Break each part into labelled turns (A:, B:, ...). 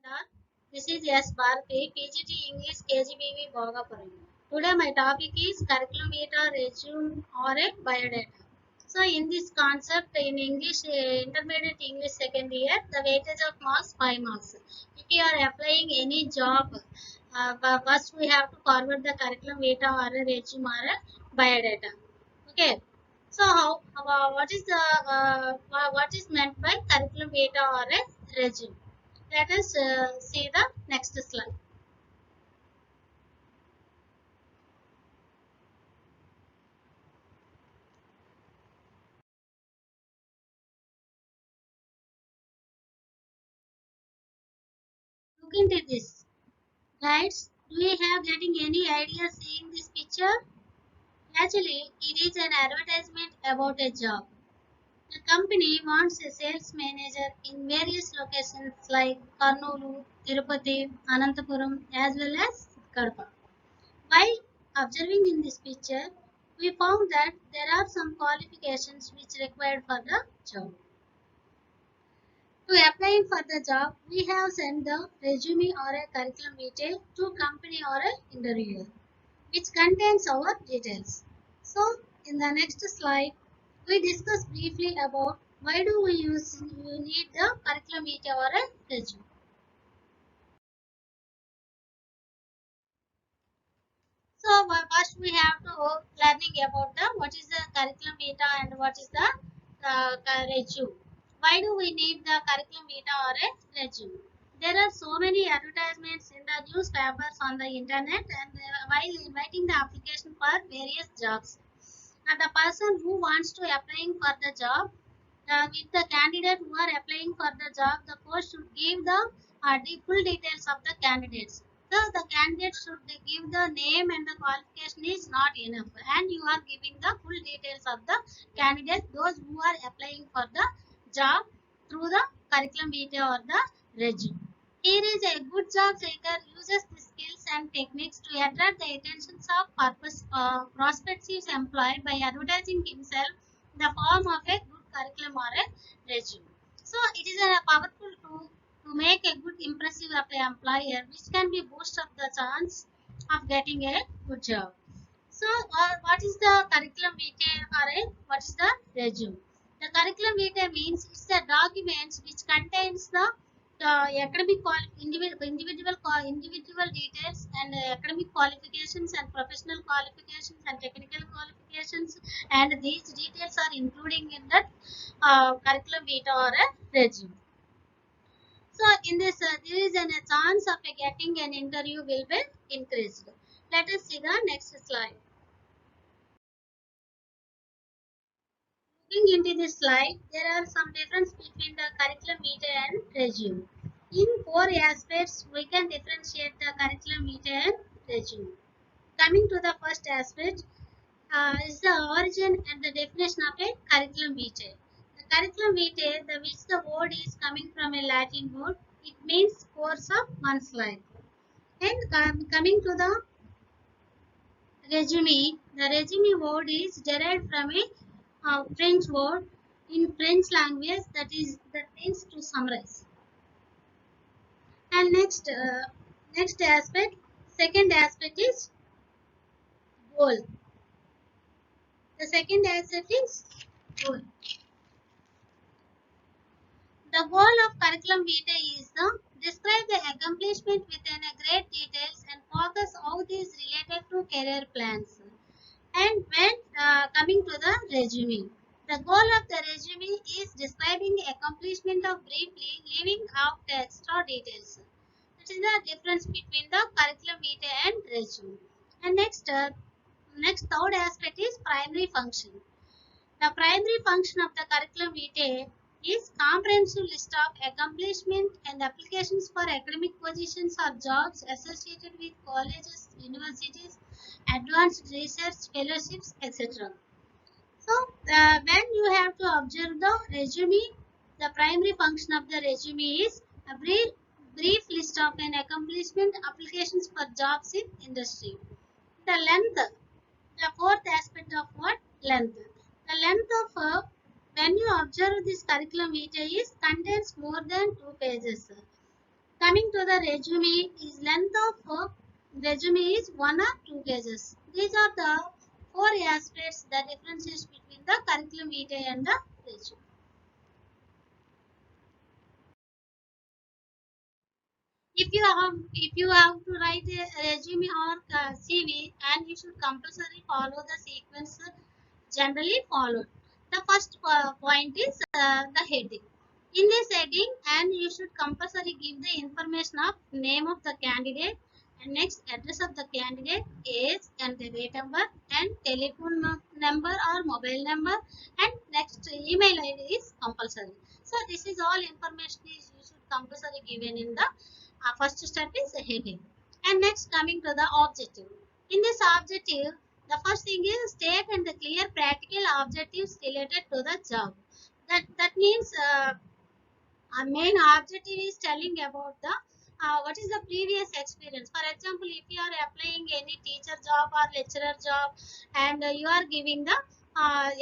A: Namaskar. This is S. Bharati, PGT English KGBV Bhogapuram. Today my topic is curriculum vitae, resume or a biodata. So in this concept in English, intermediate English second year, the weightage of marks 5 marks. If you are applying any job, first we have to forward the curriculum vitae or a resume or a biodata. Okay. So what is the what is meant by curriculum vitae or a resume? Let us see the next slide. Look into this. Guys, do you have getting any idea seeing this picture? Actually, it is an advertisement about a job. The company wants a sales manager in various locations like Karnoolu, Tirupati, Anantapuram, as well as Kadapa. While observing in this picture, we found that there are some qualifications which required for the job. To applying for the job, we have sent the resume or a curriculum vitae to company or a interviewer, which contains our details. So, in the next slide, we discuss briefly about why do we need the curriculum vitae or a resume. So, first we have to learning about the what is the curriculum vitae and what is the resume. Why do we need the curriculum vitae or a resume? There are so many advertisements in the newspapers on the internet and while inviting the application for various jobs. And the person who wants to applying for the job, with the candidate who are applying for the job, the post should give the full details of the candidates. The candidate should give the name and the qualification is not enough, and you are giving the full details of the candidate, those who are applying for the job through the curriculum vitae or the resume. Here is a good job seeker uses the skills and techniques to attract the attention of prospective employee by advertising himself in the form of a good curriculum or a resume. So it is a powerful tool to make a good impressive of an employer, which can be boost up the chance of getting a good job. So what is the curriculum vitae or what is the resume? The curriculum vitae means it's the documents which contains the academic individual details and academic qualifications and professional qualifications and technical qualifications, and these details are including in that curriculum vitae or a resume. So in this, there is a chance of getting an interview will be increased. Let us see the next slide. Looking into this slide, there are some difference between the curriculum vitae and resume. In four aspects, we can differentiate the curriculum vitae and resume. Coming to the first aspect, is the origin and the definition of a curriculum vitae. The curriculum vitae, which the word is coming from a Latin word, it means course of one's life. And coming to the resume, the resume word is derived from a French word in French language that means to summarize. And next aspect, second aspect is goal. The second aspect is goal. The goal of curriculum vitae is to describe the accomplishment within a great details and focus how these related to career plans. And when coming to the resume, the goal of the resume is describing accomplishment of briefly, leaving out the extra details. That is the difference between the curriculum vitae and resume. And next third aspect is primary function. The primary function of the curriculum vitae is comprehensive list of accomplishment and applications for academic positions or jobs associated with colleges, universities, advanced research, fellowships, etc. So, when you have to observe the resume, the primary function of the resume is a brief list of an accomplishment applications for jobs in industry. The length, the fourth aspect of what? Length. The length of when you observe this curriculum vitae is contains more than 2 pages. Coming to the resume, is length of resume is 1 or 2 pages. These are the four aspects, the differences between the curriculum vitae and the resume. If you have to write a resume or CV, and you should compulsory follow the sequence generally followed. The first point is the heading. In this heading, and you should compulsory give the information of name of the candidate, and next address of the candidate, age and the date of birth, and telephone number or mobile number, and next email ID is compulsory. So this is all information is you should compulsory given in the first step is heading. And next coming to the objective. In this objective, the first thing is state and the clear practical objectives related to the job. That means our main objective is telling about the what is the previous experience. For example, if you are applying any teacher job or lecturer job, and you are giving the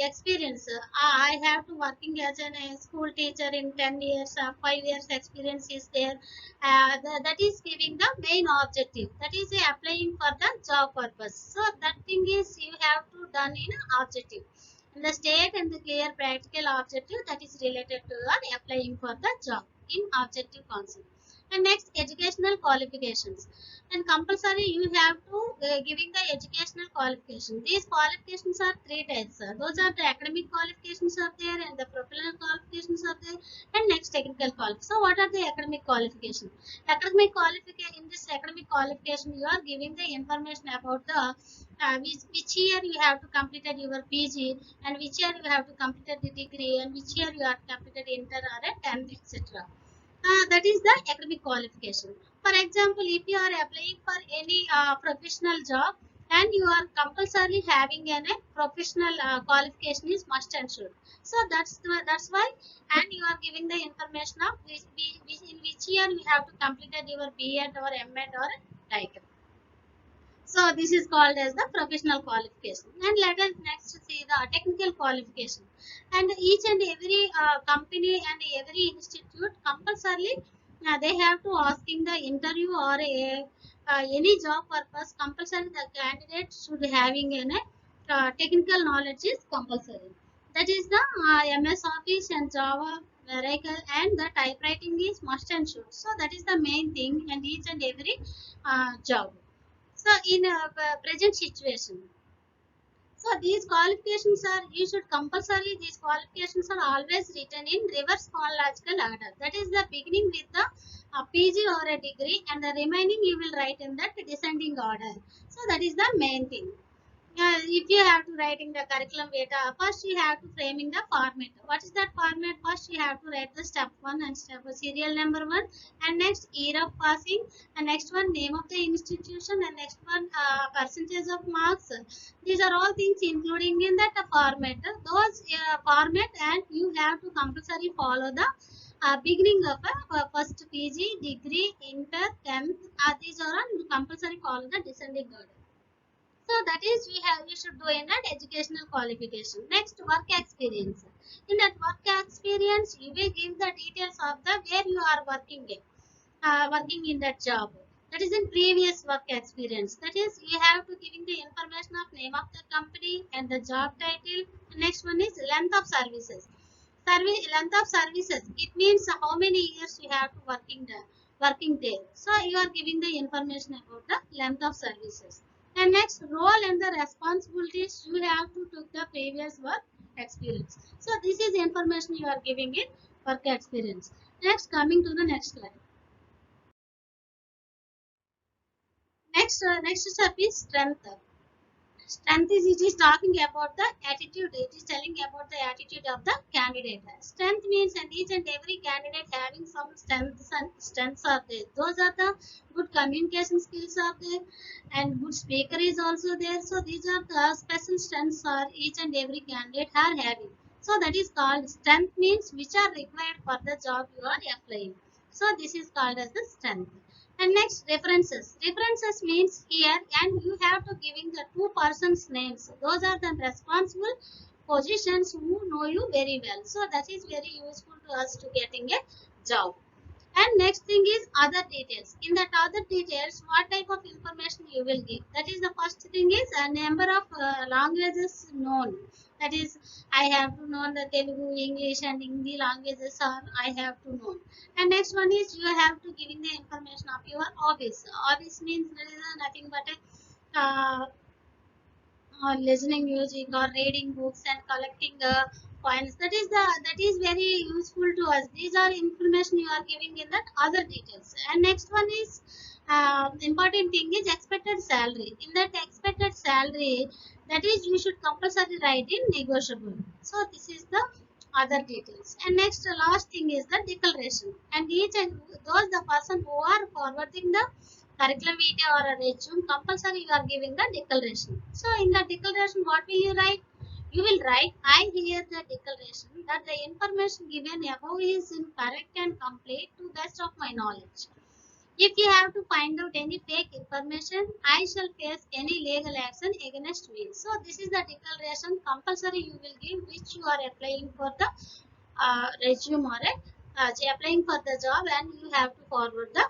A: experience, I have to working as a school teacher in 10 years, 5 years experience is there. That is giving the main objective, that is applying for the job purpose. So that thing is you have to done in objective, and the state and the clear practical objective that is related to your applying for the job in objective concept. And next, educational qualifications. And compulsory you have to giving the educational qualification. These qualifications are three types. Those are the academic qualifications are there, and the professional qualifications are there, and next technical qualifications. So what are the academic qualifications? Academic qualification, in this academic qualification you are giving the information about the which year you have to completed your PG, and which year you have to completed the degree, and which year you have completed inter or a 10th, etc. That is the academic qualification. For example, if you are applying for any professional job, and you are compulsorily having a professional qualification is must and should. So that's why, and you are giving the information of which in which year you have to completed your B.Ed or M.Ed or like. So this is called as the professional qualification. And let us next see the technical qualification. And each and every company and every institute compulsorily they have to asking the interview or any job purpose, compulsory the candidate should having a technical knowledge is compulsory. That is the MS Office and Java, Oracle, and the typewriting is must and should. So that is the main thing and each and every job. So in a present situation, so these qualifications are you should compulsory. These qualifications are always written in reverse chronological order. That is the beginning with the PG or a degree, and the remaining you will write in that descending order. So that is the main thing. If you have to writing the curriculum data, first you have to framing the format. What is that format? First you have to write the step 1 and step serial number 1, and next year of passing, and next one name of the institution, and next one percentage of marks. These are all things including in that format. Those format, and you have to compulsory follow the beginning of a first PG, degree, inter, 10th. These are all compulsory follow the descending order. So that is you should do in that educational qualification. Next, work experience. In that work experience, you will give the details of the where you are working in, working in that job. That is in previous work experience. That is you have to giving the information of name of the company and the job title. Next one is length of services. Length of services. It means how many years you have to working there. So you are giving the information about the length of services. And next, role and the responsibilities you have to took the previous work experience. So this is information you are giving in work experience. Next, coming to the next slide. Next step is strength. Strength is it is talking about the attitude. It is telling about the attitude of the candidate. Strength means and each and every candidate having some strengths and strengths are there. Those are the good communication skills are there, and good speaker is also there. So these are the special strengths are each and every candidate are having. So that is called strength means which are required for the job you are applying. So this is called as the strength. And next, references. References means here, and you have to giving the two persons names. Those are the responsible positions who know you very well. So that is very useful to us to getting a job. And next thing is other details. In that other details, what type of information you will give. That is the first thing is a number of languages known. That is, I have to know the Telugu, English, and Hindi languages are I have to know. And next one is you have to giving the information of your hobbies. Hobbies means there is nothing but a or listening music or reading books and collecting points. That is very useful to us. These are information you are giving in that other details. And next one is important thing is expected salary. In that expected salary, that is you should compulsory write in negotiable. So this is the other details. And next last thing is the declaration. And each and those the person who are forwarding the curriculum vitae or a resume, compulsory you are giving the declaration. So in the declaration, what will you write? You will write, I hear the declaration that the information given above is incorrect and complete to best of my knowledge. If you have to find out any fake information, I shall face any legal action against me. So this is the declaration compulsory you will give which you are applying for the resume or applying for the job, and you have to forward the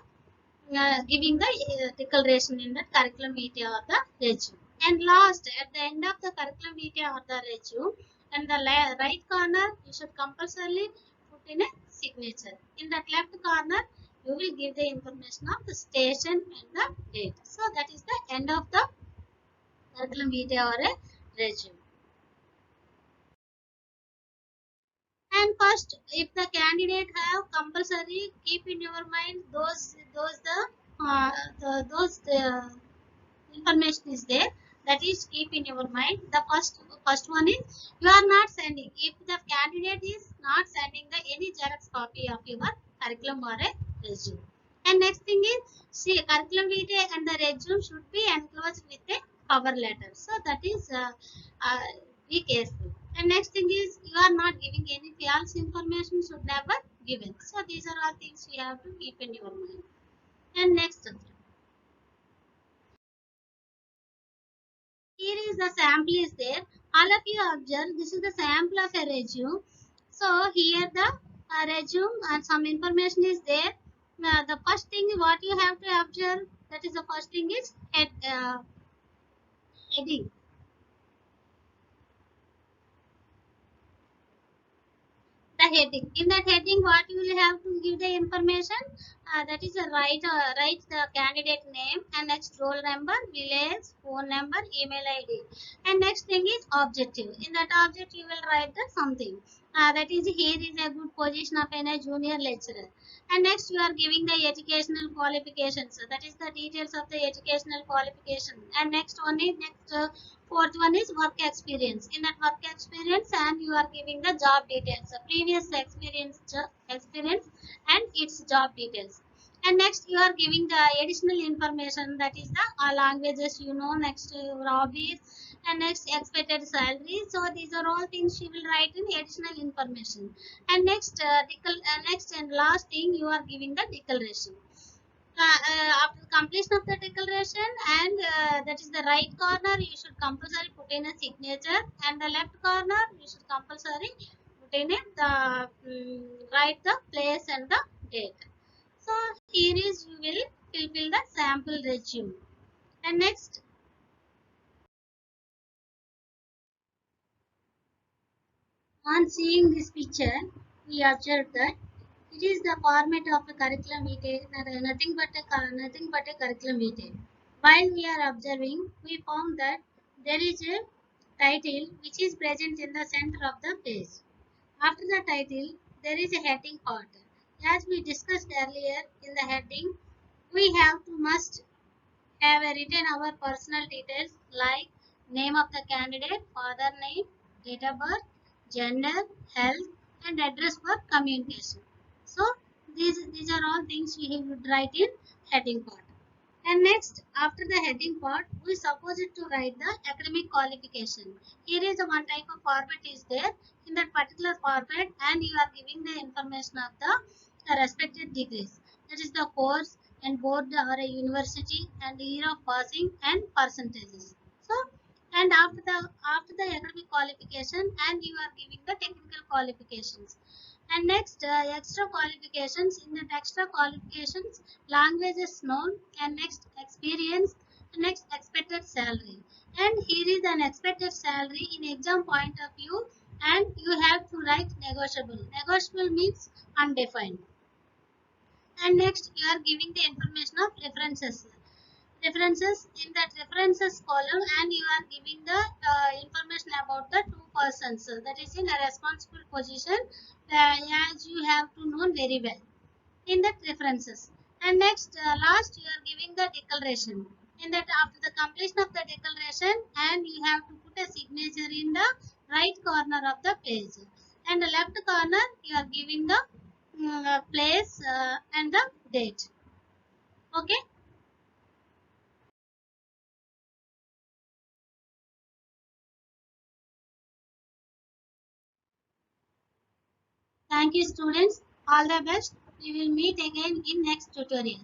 A: giving the declaration in the curriculum vitae or the resume. And last, at the end of the curriculum vitae or the resume, and the right corner, you should compulsorily put in a signature. In that left corner, you will give the information of the station and the date. So that is the end of the curriculum vitae or a resume. And first, if the candidate have compulsory, keep in your mind those information is there, that is keep in your mind. The first one is you are not sending, if the candidate is not sending the any xerox copy of your curriculum or a resume. And next thing is, see, curriculum vitae and the resume should be enclosed with a cover letter. So that is uh, be careful. And next thing is you are not giving any false information, should never given. So these are all things you have to keep in your mind. And next, here is the sample is there. All of you observe, this is the sample of a resume. So here the resume and some information is there. The first thing what you have to observe, that is the first thing is heading. The heading, in that heading what you will have to give the information, that is a write the candidate name and next roll number, village, phone number, email id. And next thing is objective. In that object you will write the something, that is here is a good position of a junior lecturer. And next you are giving the educational qualifications, so that is the details of the educational qualification. And next one is next fourth one is work experience. In that work experience, and you are giving the job details, the previous experience and its job details. And next you are giving the additional information, that is the languages you know, next hobbies, and next expected salary. So these are all things you will write in additional information. And next next and last thing you are giving the declaration. After completion of the declaration, and that is the right corner, you should compulsory put in a signature, and the left corner you should compulsory put in it the write the place and the date. So here is you will fulfill the sample resume. And next, on seeing this picture, we observe that it is the format of a curriculum vitae, nothing but a curriculum vitae. While we are observing, we found that there is a title which is present in the center of the page. After the title, there is a heading part. As we discussed earlier, in the heading, we have to must have written our personal details like name of the candidate, father name, date of birth, gender, health, and address for communication. So these are all things we would write in heading part. And next, after the heading part, we suppose it to write the academic qualification. Here is the one type of format is there. In that particular format, and you are giving the information of the respected degrees. That is the course and board or a university and year of passing and percentages. So, and after the academic qualification, and you are giving the technical qualifications. And next, extra qualifications. In that extra qualifications, language is known, and next experience, and next expected salary. And here is an expected salary in exam point of view, and you have to write negotiable. Negotiable means undefined. And next, you are giving the information of references. References in that references column, and you are giving the information about the two persons that is in a responsible position, as you have to know very well in that references. And next, last, you are giving the declaration. In that, after the completion of the declaration, and you have to put a signature in the right corner of the page, and the left corner you are giving the place and the date. Okay. Thank you, students. All the best. We will meet again in next tutorial.